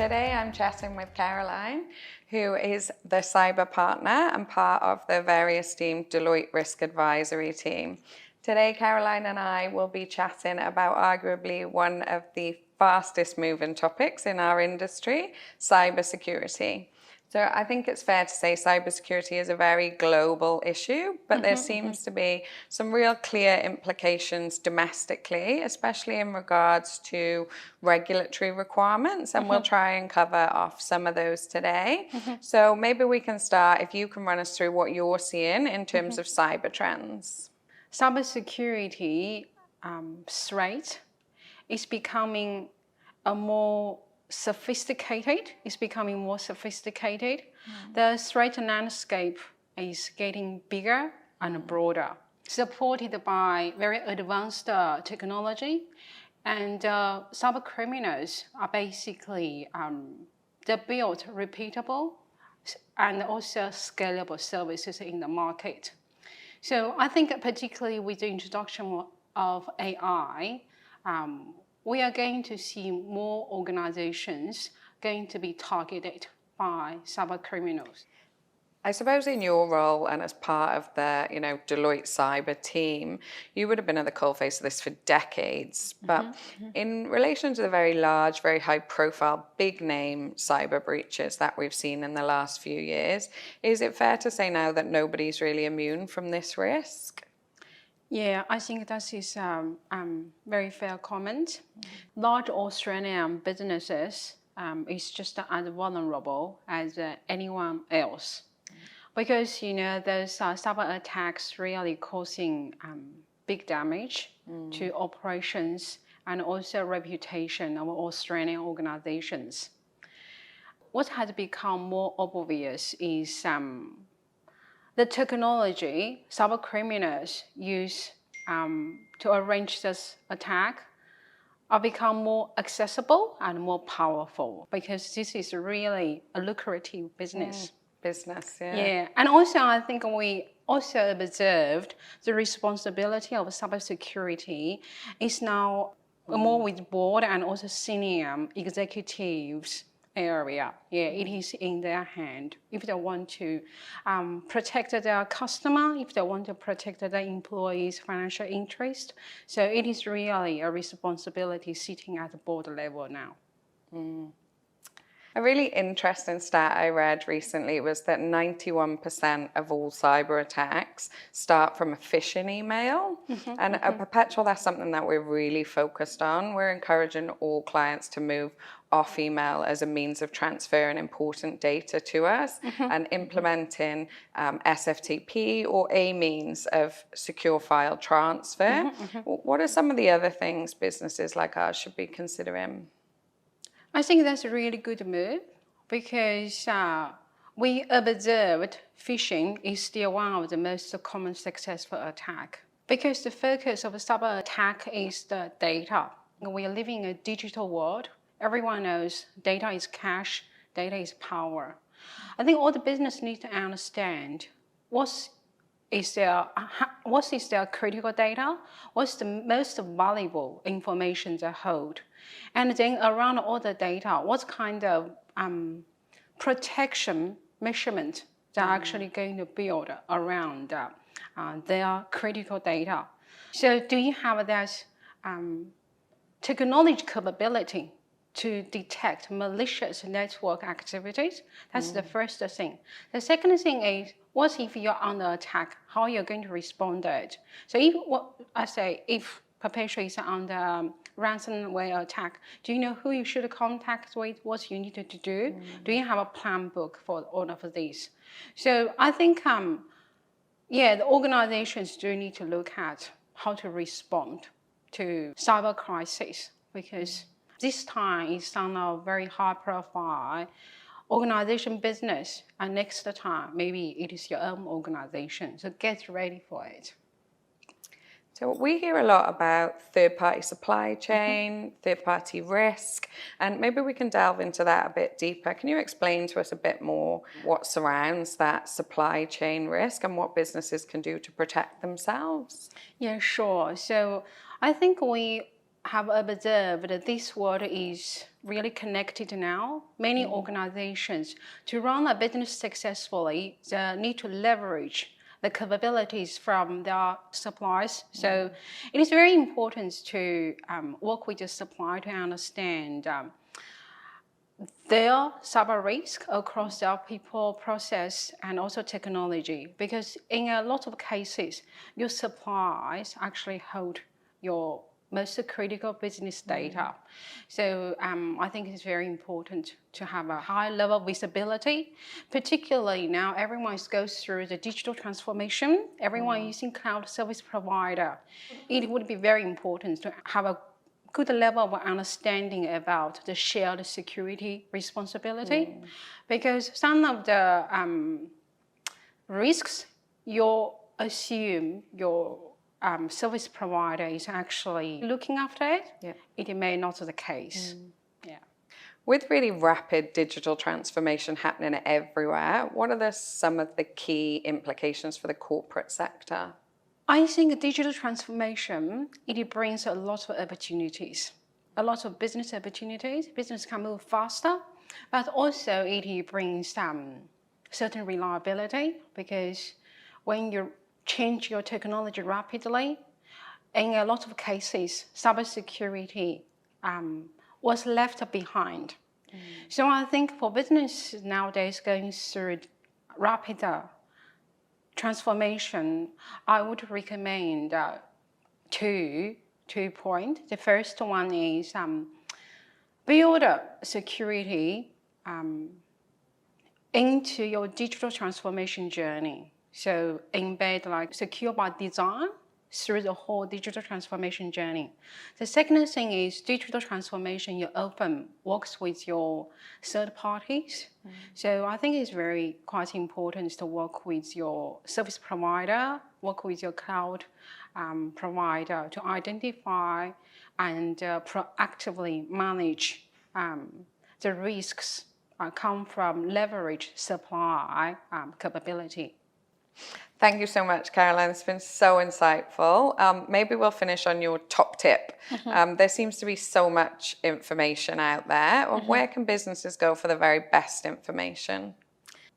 Today I'm chatting with Caroline, who is the cyber partner and part of the very esteemed Deloitte Risk Advisory team. Today, Caroline and I will be chatting about arguably one of the fastest moving topics in our industry, cybersecurity. So I think it's fair to say cybersecurity is a very global issue, but there seems to be some real clear implications domestically, especially in regards to regulatory requirements, and we'll try and cover off some of those today. So maybe we can start, if you can run us through what you're seeing in terms of cyber trends. Cybersecurity threat is becoming more sophisticated. The threat landscape is getting bigger and broader, supported by very advanced technology. And cyber criminals are basically they build repeatable and also scalable services in the market. So I think particularly with the introduction of AI, we are going to see more organizations going to be targeted by cyber criminals. I suppose in your role and as part of the Deloitte cyber team, you would have been at the coalface of this for decades. But in relation to the very large, very high profile, big name cyber breaches that we've seen in the last few years, is it fair to say now that nobody's really immune from this risk? Yeah, I think that is very fair comment. Large Australian businesses is just as vulnerable as anyone else. Because, those cyber attacks really causing big damage to operations and also reputation of Australian organizations. What has become more obvious is the technology cyber criminals use to arrange this attack are become more accessible and more powerful, because this is really a lucrative business. Yeah. And also I think we also observed the responsibility of cybersecurity is now more with board and also senior executives area. Yeah, it is in their hand. If they want to protect their customer, if they want to protect their employees' financial interest. So it is really a responsibility sitting at the board level now. A really interesting stat I read recently was that 91% of all cyber attacks start from a phishing email. And at Perpetual, that's something that we're really focused on. We're encouraging all clients to move off email as a means of transferring important data to us and implementing SFTP or a means of secure file transfer. What are some of the other things businesses like ours should be considering? I think that's a really good move, because we observed phishing is still one of the most common successful attacks. Because the focus of a cyber attack is the data. We are living in a digital world. Everyone knows data is cash, data is power. I think all the business need to understand what is their critical data, what's the most valuable information they hold. And then around all the data, what kind of protection measurement they're actually going to build around their critical data. So do you have that technology capability to detect malicious network activities? That's the first thing. The second thing is, what if you're under attack? How you're going to respond to it? So if Perpetual is under ransomware attack, do you know who you should contact with, what you need to do? Do you have a plan book for all of these? So I think, the organizations do need to look at how to respond to cyber crisis, because this time is on a very high profile organization business, and next time maybe it is your own organization. So get ready for it. So we hear a lot about third-party supply chain, third-party risk, and maybe we can delve into that a bit deeper. Can you explain to us a bit more what surrounds that supply chain risk and what businesses can do to protect themselves? Yeah, sure. So I think we have observed that this world is really connected now. Many organizations, to run a business successfully, they need to leverage the capabilities from their suppliers. So it is very important to work with your supplier to understand their cyber risk across their people, process, and also technology. Because in a lot of cases, your suppliers actually hold your most critical business data. So I think it's very important to have a high level of visibility, particularly now everyone goes through the digital transformation, everyone using cloud service provider. It would be very important to have a good level of understanding about the shared security responsibility, because some of the risks you assume your service provider is actually looking after it, it may not be the case. With really rapid digital transformation happening everywhere, what are some of the key implications for the corporate sector? I think digital transformation, it brings a lot of opportunities, a lot of business opportunities. Business can move faster, but also it brings certain reliability, because when you change your technology rapidly, in a lot of cases, cybersecurity was left behind. So I think for business nowadays going through rapid transformation, I would recommend two points. The first one is build security into your digital transformation journey. So embed like secure by design through the whole digital transformation journey. The second thing is digital transformation, you often works with your third parties. So I think it's quite important to work with your service provider, work with your cloud provider to identify and proactively manage the risks come from leverage supply capability. Thank you so much, Caroline. It's been so insightful. Maybe we'll finish on your top tip. There seems to be so much information out there. Where can businesses go for the very best information?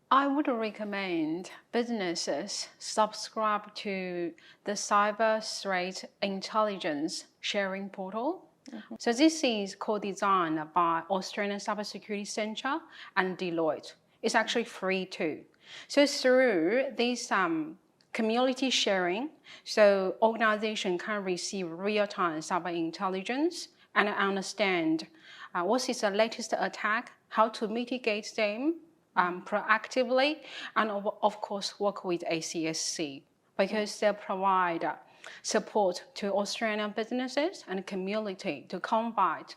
I would recommend businesses subscribe to the Cyber Threat Intelligence Sharing Portal. So this is co-designed by Australian Cybersecurity Centre and Deloitte. It's actually free too. So through this community sharing, so organization can receive real-time cyber intelligence and understand what is the latest attack, how to mitigate them proactively, and of course work with ACSC, because they provide support to Australian businesses and community to combat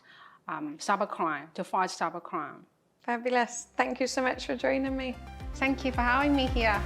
cybercrime, to fight cybercrime. Fabulous. Thank you so much for joining me. Thank you for having me here.